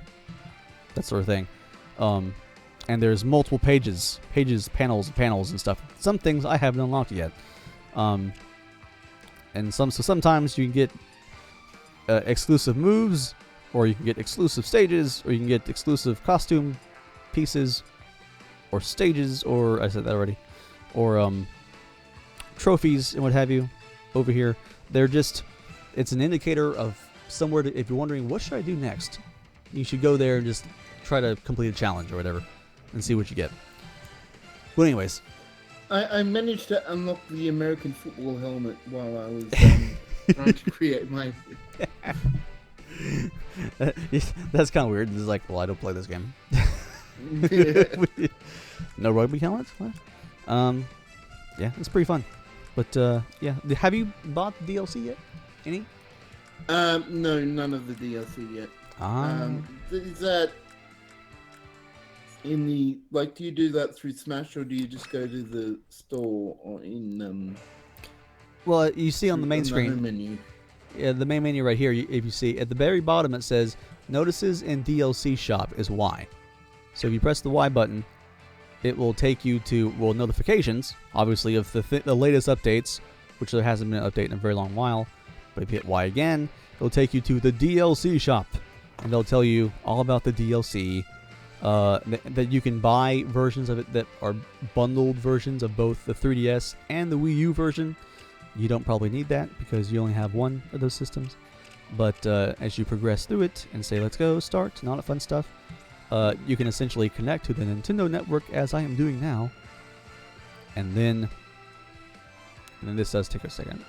that sort of thing. And there's multiple pages, panels and stuff. Some things I haven't unlocked yet. And sometimes you can get exclusive moves, or you can get exclusive stages, or you can get exclusive costume pieces, or stages, or I said that already, or trophies and what have you. Over here, it's an indicator of somewhere to, if you're wondering what should I do next, you should go there and just try to complete a challenge or whatever and see what you get. But anyways, I managed to unlock the American football helmet while I was trying to create my... That's kind of weird. It's like, well, I don't play this game. No rugby helmets? What? Yeah, it's pretty fun. But yeah, have you bought the DLC yet? Any? No, none of the DLC yet. Is that in the, like, do you do that through Smash, or do you just go to the store or in well, you see on the main screen. The home menu. Yeah, the main menu right here. If you see at the very bottom, it says Notices in DLC Shop is Y. So if you press the Y button, it will take you to, well, notifications, obviously, of the latest updates, which there hasn't been an update in a very long while. But if you hit Y again, it'll take you to the DLC shop, and they'll tell you all about the DLC, that you can buy versions of it that are bundled versions of both the 3DS and the Wii U version. You don't probably need that because you only have one of those systems. But as you progress through it and say, let's go, start, and all that fun stuff, you can essentially connect to the Nintendo Network, as I am doing now. And then this does take a second.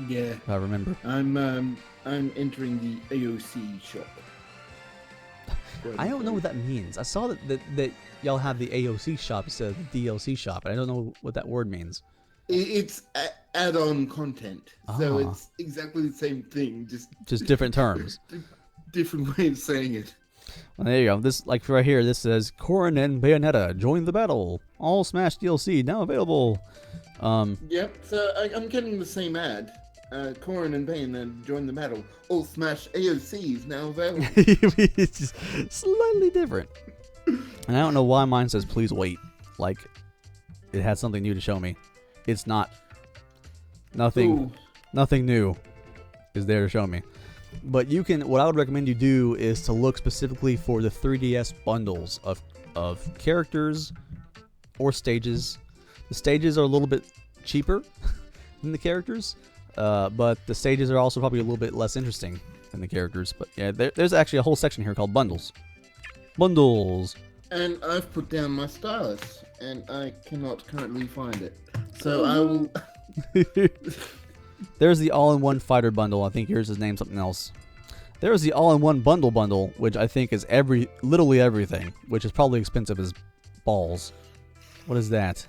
Yeah. If I remember. I'm entering the AOC shop. I don't know what that means. I saw that y'all have the AOC shop instead of the DLC shop, and I don't know what that word means. It's add-on content, so it's exactly the same thing, just different terms. Different way of saying it. Well, there you go. This, like right here, this says Corrin and Bayonetta join the battle. All Smash DLC now available. Yep, so I'm getting the same ad. Corrin and Bayonetta join the battle. All Smash AOCs now available. It's just slightly different. And I don't know why mine says please wait. Like it had something new to show me. It's not. Nothing new is there to show me. But you can, what I would recommend you do is to look specifically for the 3DS bundles of characters or stages. The stages are a little bit cheaper than the characters, but the stages are also probably a little bit less interesting than the characters. But yeah, there's actually a whole section here called bundles. Bundles. And I've put down my stylus, and I cannot currently find it. So I will... There's the all-in-one fighter bundle. I think yours is named something else. There's the all-in-one bundle, which I think is literally everything, which is probably expensive as balls. What is that?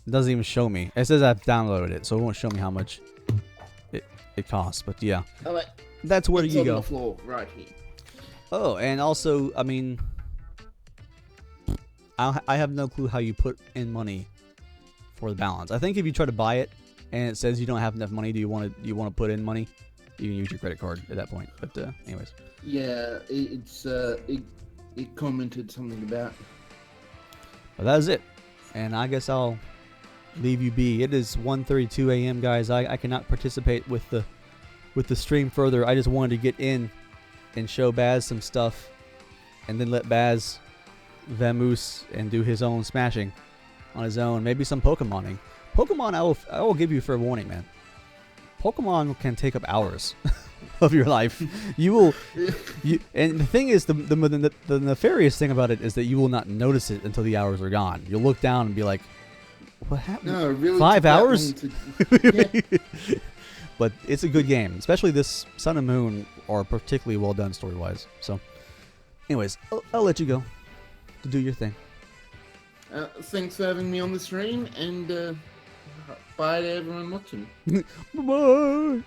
It doesn't even show me. It says I've downloaded it, so it won't show me how much it costs. But yeah, that's where you on go. The floor, right here. Oh, and also, I mean, I have no clue how you put in money for the balance. I think if you try to buy it and it says you don't have enough money, do you want to put in money? You can use your credit card at that point. But anyways. Yeah, it commented something about. But that is it, and I guess I'll leave you be. It is 1:32 a.m. guys. I cannot participate with the stream further. I just wanted to get in and show Baz some stuff, and then let Baz vamoose and do his own smashing on his own. Maybe some Pokemoning. Pokemon, I will give you fair warning, man. Pokemon can take up hours of your life. And the thing is, the nefarious thing about it is that you will not notice it until the hours are gone. You'll look down and be like, "What happened? No, really 5 hours?" Yeah. But it's a good game, especially this Sun and Moon are particularly well done story-wise. So, anyways, I'll let you go to do your thing. Thanks for having me on the stream, and bye to everyone watching. Bye-bye.